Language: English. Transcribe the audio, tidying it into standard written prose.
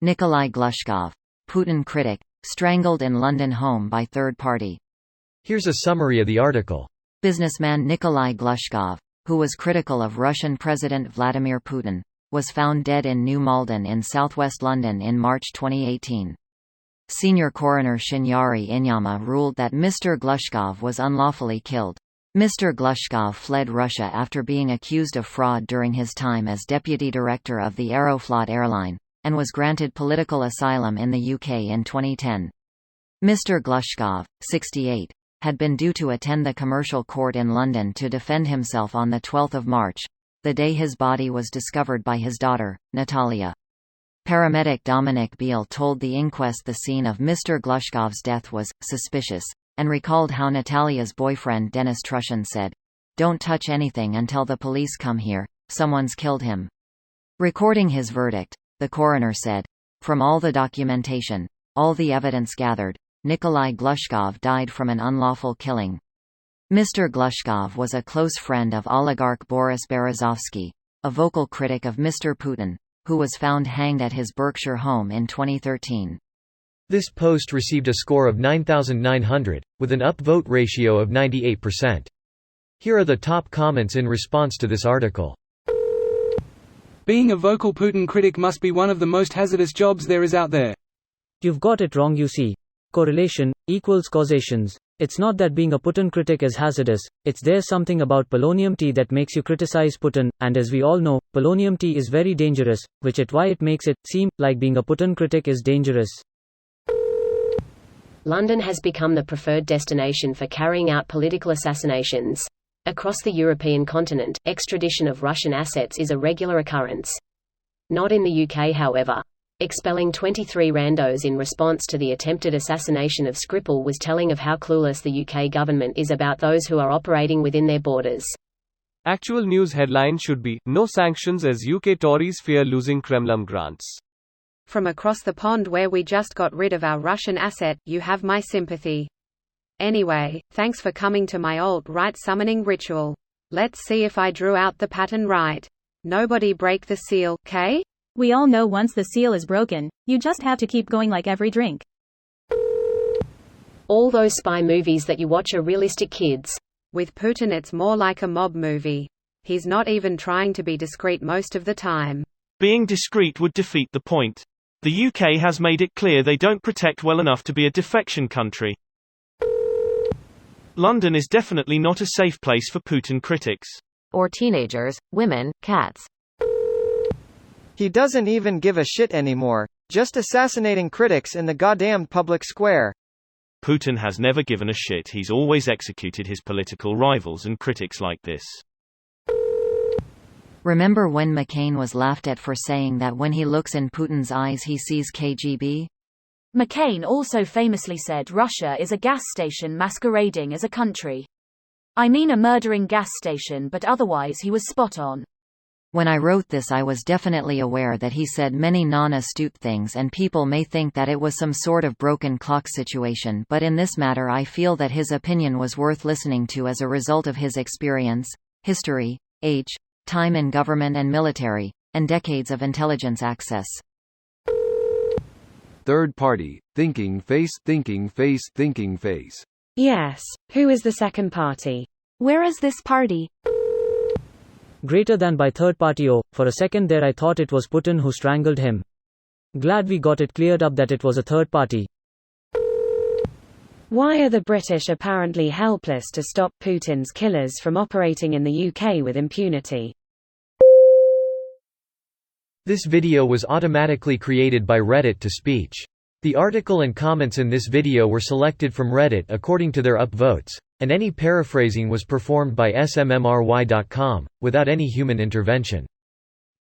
Nikolai Glushkov. Putin critic, strangled in London home by third party. Here's a summary of the article. Businessman Nikolai Glushkov, who was critical of Russian President Vladimir Putin, was found dead in New Malden in southwest London in March 2018. Senior coroner Shinyari Inyama ruled that Mr. Glushkov was unlawfully killed. Mr. Glushkov fled Russia after being accused of fraud during his time as deputy director of the Aeroflot airline, and was granted political asylum in the UK in 2010. Mr. Glushkov, 68, had been due to attend the Commercial Court in London to defend himself on 12 March, the day his body was discovered by his daughter, Natalia. Paramedic Dominic Beale told the inquest the scene of Mr. Glushkov's death was suspicious, and recalled how Natalia's boyfriend Denis Trushin said, "Don't touch anything until the police come here, someone's killed him." Recording his verdict, the coroner said, "From all the documentation, all the evidence gathered, Nikolai Glushkov died from an unlawful killing." Mr. Glushkov was a close friend of oligarch Boris Berezovsky, a vocal critic of Mr. Putin, who was found hanged at his Berkshire home in 2013. This post received a score of 9,900, with an upvote ratio of 98%. Here are the top comments in response to this article. Being a vocal Putin critic must be one of the most hazardous jobs there is out there. You've got it wrong, you see. Correlation equals causations. It's not that being a Putin critic is hazardous, it's there's something about polonium tea that makes you criticize Putin, and as we all know, polonium tea is very dangerous, which is why it makes it seem like being a Putin critic is dangerous. London has become the preferred destination for carrying out political assassinations. Across the European continent, extradition of Russian assets is a regular occurrence. Not in the UK, however. Expelling 23 randos in response to the attempted assassination of Skripal was telling of how clueless the UK government is about those who are operating within their borders. Actual news headline should be, "No sanctions as UK Tories fear losing Kremlin grants." From across the pond where we just got rid of our Russian asset, you have my sympathy. Anyway, thanks for coming to my alt-right summoning ritual. Let's see if I drew out the pattern right. Nobody break the seal, okay? We all know once the seal is broken, you just have to keep going like every drink. All those spy movies that you watch are realistic, kids. With Putin it's more like a mob movie. He's not even trying to be discreet most of the time. Being discreet would defeat the point. The UK has made it clear they don't protect well enough to be a defection country. London is definitely not a safe place for Putin critics. Or teenagers, women, cats. He doesn't even give a shit anymore, just assassinating critics in the goddamn public square. Putin has never given a shit. He's always executed his political rivals and critics like this. Remember when McCain was laughed at for saying that when he looks in Putin's eyes he sees KGB? McCain also famously said Russia is a gas station masquerading as a country. I mean a murdering gas station, but otherwise he was spot on. When I wrote this I was definitely aware that he said many non-astute things and people may think that it was some sort of broken clock situation, but in this matter I feel that his opinion was worth listening to as a result of his experience, history, age, time in government and military, and decades of intelligence access. Third party, thinking face, thinking face, thinking face. Yes, who is the second party? Where is this party? Greater than by third party. Oh, for a second there I thought it was Putin who strangled him. Glad we got it cleared up that it was a third party. Why are the British apparently helpless to stop Putin's killers from operating in the UK with impunity? This video was automatically created by Reddit to speech. The article and comments in this video were selected from Reddit according to their upvotes, and any paraphrasing was performed by smmry.com, without any human intervention.